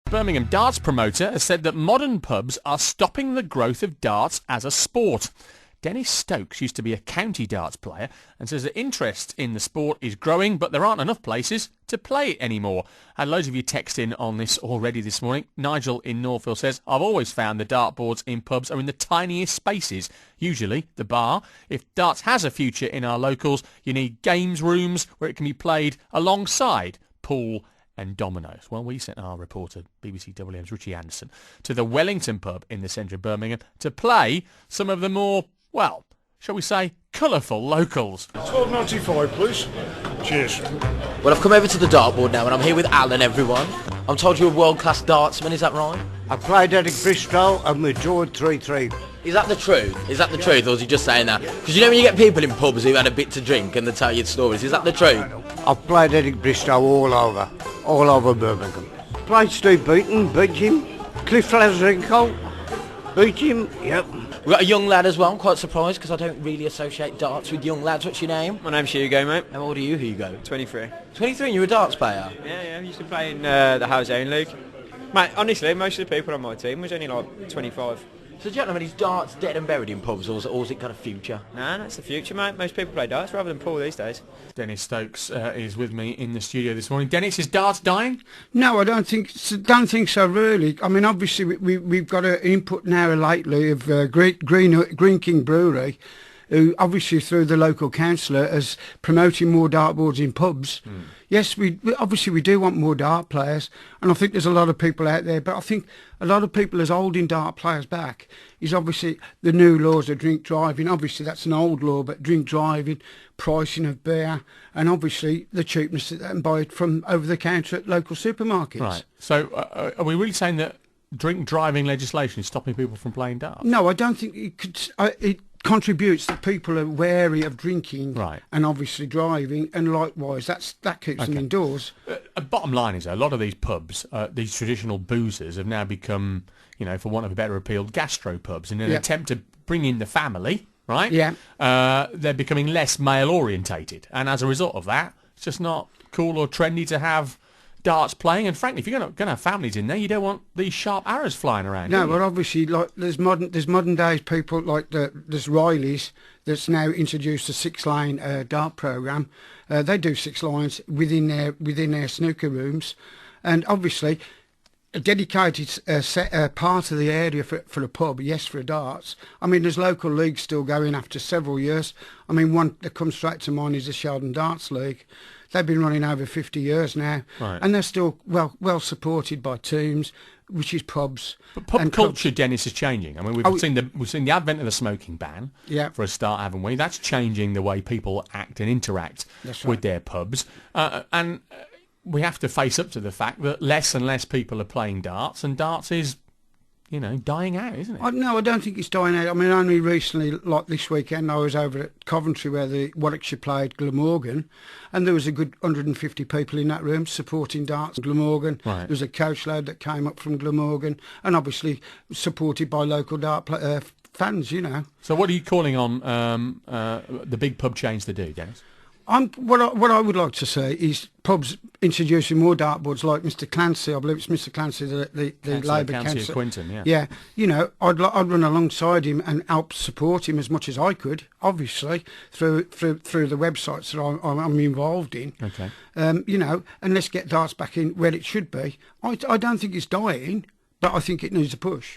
Birmingham darts promoter has said that modern pubs are stopping the growth of darts as a sport. Dennis Stokes used to be a county darts player and says that interest in the sport is growing, but there aren't enough places to play it anymore. Had loads of you text in on this already this morning. Nigel in Northville says, I've always found the dartboards in pubs are in the tiniest spaces, usually the bar. If darts has a future in our locals, you need games rooms where it can be played alongside pool and dominoes. Well, we sent our reporter, BBC WM's Richie Anderson, to the Wellington pub in the centre of Birmingham to play some of the more, well, shall we say, colourful locals. 12.95, please. Cheers. Well, I've come over to the dartboard now and I'm here with Alan, everyone. I'm told you're a world-class dartsman, is that right? I played at Bristol and we drew 3-3. Is that the truth? Is that the truth, or is he just saying that? Because you know when you get people in pubs who had a bit to drink and they tell you stories, is that the truth? I've played at Bristol all over Birmingham. Played Steve Beaton, beat him. Cliff Lazarico, beat him, yep. We've got a young lad as well. I'm quite surprised because I don't really associate darts with young lads. What's your name? My name's Hugo, mate. How old are you, Hugo? 23. 23 and you're a darts player? Yeah, I used to play in the House Own League. Mate, honestly, most of the people on my team was only like 25. So gentlemen, is darts dead and buried in pubs, or is it got a future? Nah, that's the future, mate. Most people play darts rather than pool these days. Dennis Stokes is with me in the studio this morning. Dennis, is darts dying? No, I don't think so. Really, I mean, obviously we've got an input now lately of Green King Brewery, who obviously through the local councillor is promoting more dartboards in pubs. Yes, we obviously do want more dart players, and I think there's a lot of people out there, but I think a lot of people is holding dart players back is obviously the new laws of drink driving. Obviously that's an old law, but drink driving, pricing of beer, and obviously the cheapness that they can buy it from over the counter at local supermarkets. Right. So are we really saying that drink driving legislation is stopping people from playing darts? No, I don't think it could. It contributes that people are wary of drinking, right, and obviously driving, and likewise that keeps them indoors. Bottom line is, a lot of these pubs, these traditional boozers, have now become, for want of a better appeal, gastropubs. In an attempt to bring in the family, right? Yeah. They're becoming less male orientated, and as a result of that, it's just not cool or trendy to have darts playing. And frankly, if you're going to have families in there, you don't want these sharp arrows flying around. No, but obviously, like there's modern days people like there's Riley's that's now introduced a 6-lane dart program. They do 6 lines within their snooker rooms, and obviously a dedicated part of the area for a pub. Yes, for darts. I mean, there's local leagues still going after several years. I mean, one that comes straight to mind is the Sheldon Darts League. They've been running over 50 years now, right, and they're still well supported by teams, which is pubs. But pub culture, Dennis, is changing. I mean, we've seen the advent of the smoking ban, for a start, haven't we? That's changing the way people act and interact with their pubs, and we have to face up to the fact that less and less people are playing darts, and darts is, dying out, isn't it? No, I don't think it's dying out. I mean, only recently, like this weekend, I was over at Coventry where the Warwickshire played Glamorgan, and there was a good 150 people in that room supporting darts. Glamorgan. Right. There was a coach load that came up from Glamorgan, and obviously supported by local dart fans. So, what are you calling on the big pub chains to do, Dennis? What I would like to say is pubs introducing more dartboards, like Mr. Clancy. I believe it's Mr. Clancy, the Labour councillor. Quinton, yeah. I'd run alongside him and help support him as much as I could, obviously through the websites that I'm involved in. Okay. And let's get darts back in where it should be. I don't think it's dying, but I think it needs a push.